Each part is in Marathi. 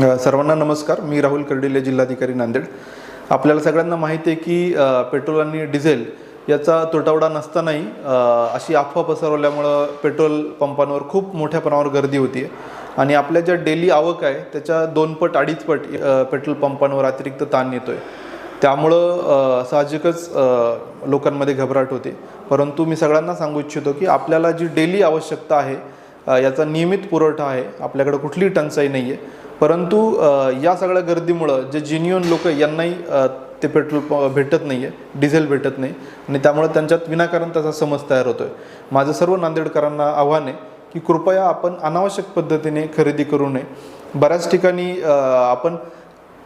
सर्वांना नमस्कार. मी राहुल कर्डिले, जिल्हाधिकारी नांदेड. आपल्याला सगळ्यांना माहिती आहे की पेट्रोल आणि डिझेल याचा तुटवडा नसतानाही अशी अफवा पसरवल्यामुळं पेट्रोल पंपांवर खूप मोठ्या प्रमाणावर गर्दी होती आणि आपल्या ज्या डेली आवक आहे त्याच्या 2 पट 2.5 पट पेट्रोल पंपांवर अतिरिक्त ताण येतो आहे. त्यामुळं साहजिकच लोकांमध्ये घबराट होते. परंतु मी सगळ्यांना सांगू इच्छितो की आपल्याला जी डेली आवश्यकता आहे याचा नियमित पुरवठा आहे. आपल्याकडे कुठलीही टंचाई नाही आहे. परंतु या सगळ्या गर्दीमुळं जे जेन्युइन लोक यांनाही ते पेट्रोल भेटत नाही आहे, डिझेल भेटत नाही आणि त्यामुळे त्यांच्यात विनाकारण त्याचा समज तयार होतो आहे. माझं सर्व नांदेडकरांना आव्हान आहे की कृपया आपण अनावश्यक पद्धतीने खरेदी करू नये. बऱ्याच ठिकाणी आपण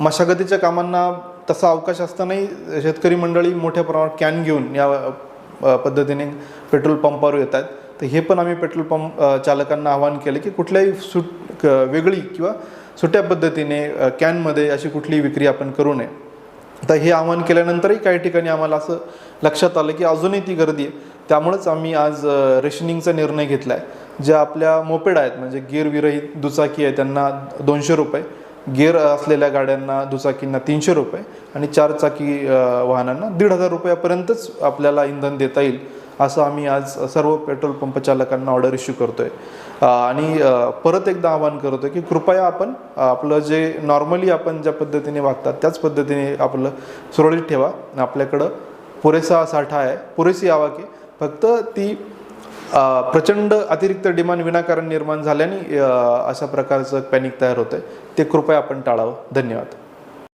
मशागतीच्या कामांना तसा अवकाश असतानाही शेतकरी मंडळी मोठ्या प्रमाणात कॅन घेऊन या पद्धतीने पेट्रोल पंपावर येत आहेत. तर हे पण आम्ही पेट्रोल पंप चालकांना आवाहन केलं की कुठल्याही वेगळी किंवा सुट्या पद्धतीने कॅनमध्ये अशी कुठलीही विक्री आपण करू नये. तर हे आवाहन केल्यानंतरही काही ठिकाणी आम्हाला असं लक्षात आलं की अजूनही ती गर्दी आहे. त्यामुळेच आम्ही आज रेशनिंगचा निर्णय घेतला आहे. ज्या आपल्या मोपेड आहेत म्हणजे गिअरविरहित दुचाकी आहे त्यांना 200 रुपये, गिअर असलेल्या गाड्यांना दुचाकींना 300 रुपये आणि 4 चाकी वाहनांना 1,500 रुपयापर्यंतच आपल्याला इंधन देता येईल असं आम्ही आज सर्व पेट्रोल पंप चालकांना ऑर्डर इश्यू करतो आहे. आणि परत एकदा आवाहन करतो की कृपया आपण आपलं जे नॉर्मली आपण ज्या पद्धतीने वागतात त्याच पद्धतीने आपलं सुरळीत ठेवा. आपल्याकडं पुरेसा साठा आहे, पुरेशी आवक आहे. फक्त ती प्रचंड अतिरिक्त डिमांड विनाकारण निर्माण झाल्याने अशा प्रकारचं पॅनिक तयार होतं आहे. ते कृपया आपण टाळावं. धन्यवाद.